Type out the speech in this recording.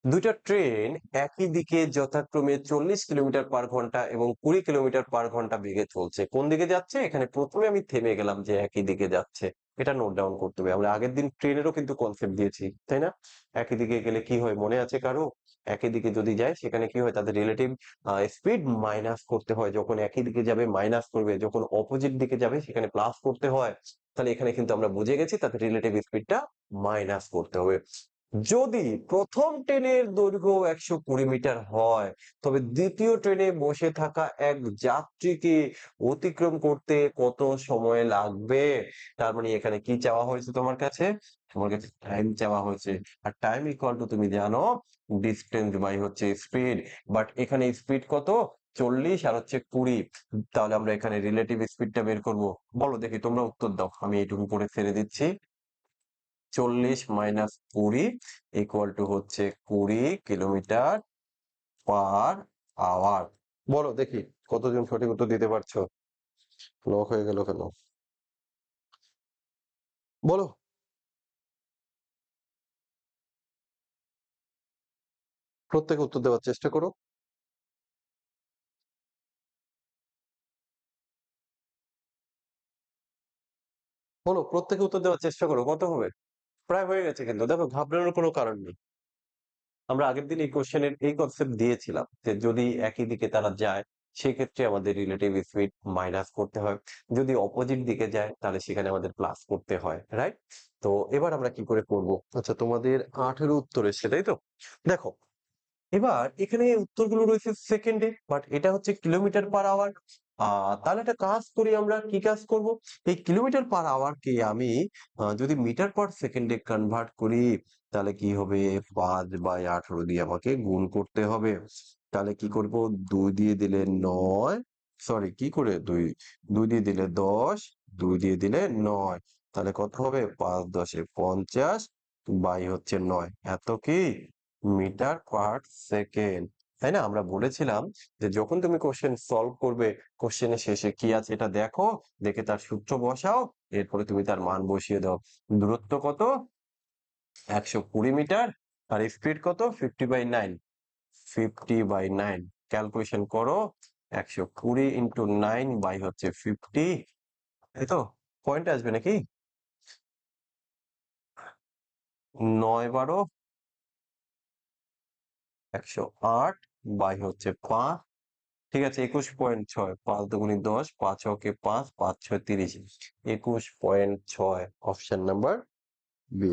দুইটা ট্রেন একই দিকে যথাক্রমে 40 কিলোমিটার/ঘন্টা এবং 20 কিলোমিটার/ঘন্টা বেগে চলছে। কোন দিকে যাচ্ছে? এখানে প্রথমে আমি থেমে গেলাম যে একই দিকে যাচ্ছে। এটা নোট ডাউন করতে হবে। আমরা আগের দিন ট্রেনেরও কিন্তু কনসেপ্ট দিয়েছি, তাই না? একই দিকে গেলে কি হয় মনে আছে কারো? একই দিকে যদি যায় সেখানে কি হয় তাদের রিলেটিভ স্পিড মাইনাস করতে হয়। যখন একই দিকে যাবে মাইনাস করবে, যখন অপোজিট দিকে যাবে সেখানে প্লাস করতে হয়। তাহলে এখানে কিন্তু আমরা বুঝে গেছি তাদের রিলেটিভ স্পিডটা মাইনাস করতে হবে। যদি প্রথম ট্রেনের দৈর্ঘ্য 120 মিটার হয়, তবে দ্বিতীয় ট্রেনে বসে থাকা এক যাত্রীকে অতিক্রম করতে কত সময় লাগবে? তার মানে এখানে কি চাওয়া হয়েছে তোমার কাছে? তোমার কাছে টাইম চাওয়া হয়েছে। আর টাইম ইকুয়াল টু তুমি জানো ডিসটেন্স বাই হচ্ছে স্পিড। বাট এখানে স্পিড কত? 40 আর হচ্ছে 20। তাহলে আমরা এখানে রিলেটিভ স্পিডটা বের করব। বলো দেখি তোমরা উত্তর দাও। আমি এইটুকু করে ছেড়ে দিচ্ছি। 40 - 20 ইকুয়াল টু হচ্ছে 20 কিলোমিটার/আওয়ার। বলো দেখি কতজন সঠিক উত্তর দিতে পারছো? লক হয়ে গেল কেন? বলো। প্রত্যেকে উত্তর দেওয়ার চেষ্টা করো। বলো, প্রত্যেকে উত্তর দেওয়ার চেষ্টা করো। কত হবে? প্রায় হয়ে গেছে কিন্তু। দেখো ঘাবড়ানোর কোনো কারণ নেই। আমরা আগের দিন এই কোশ্চেনের এই কনসেপ্ট দিয়েছিলাম যে যদি একই দিকে তারা যায় সেক্ষেত্রে আমাদের রিলেটিভ স্পিড মাইনাস করতে হয়। যদি অপোজিট দিকে যায় তাহলে সেখানে আমাদের প্লাস করতে হয়, রাইট? তো এবার আমরা কি করে করব? আচ্ছা, তোমাদের 18 উত্তর এসেছে, তাই তো? দেখো, এবার এখানে উত্তরগুলো রয়েছে সেকেন্ডে, বাট এটা হচ্ছে কিলোমিটার/আওয়ার। তাহলে একটা কাজ করি, আমরা কি কাজ করব? এই কিলোমিটার/আওয়ার কে আমি যদি মিটার/সেকেন্ডে কনভার্ট করি তাহলে কি হবে? 5/18 দিয়ে আমাকে গুণ করতে হবে। তাহলে কি করব? 2 দিয়ে দিলে 9, সরি কি করে 2, 2 দিয়ে দিলে 10, 2 দিয়ে দিলে 9। তাহলে কত হবে? 5 10 50 বাই হচ্ছে 9। এত কি মিটার/সেকেন্ড। তাই না? আমরা বলেছিলাম যে যখন তুমি কোশ্চেন সলভ করবে, কোশ্চেনের শেষে কি আছে এটা দেখো, দেখে তার সূত্র বসাও, এরপরে তুমি তার মান বসিয়ে দাও। দূরত্ব কত? 120 মিটার। আর স্পিড কত? 50/9। 50/9 ক্যালকুলেশন করো। 120 ইন্টু 9 বাই হচ্ছে 50। এই তো পয়েন্ট আসবে নাকি? 9 12 108 বাই হচ্ছে 5। ঠিক আছে, 21.6। 5 দুগুণে 10, 5 ছকে 5, 5 6 30। 21.6 অপশন নাম্বার বি।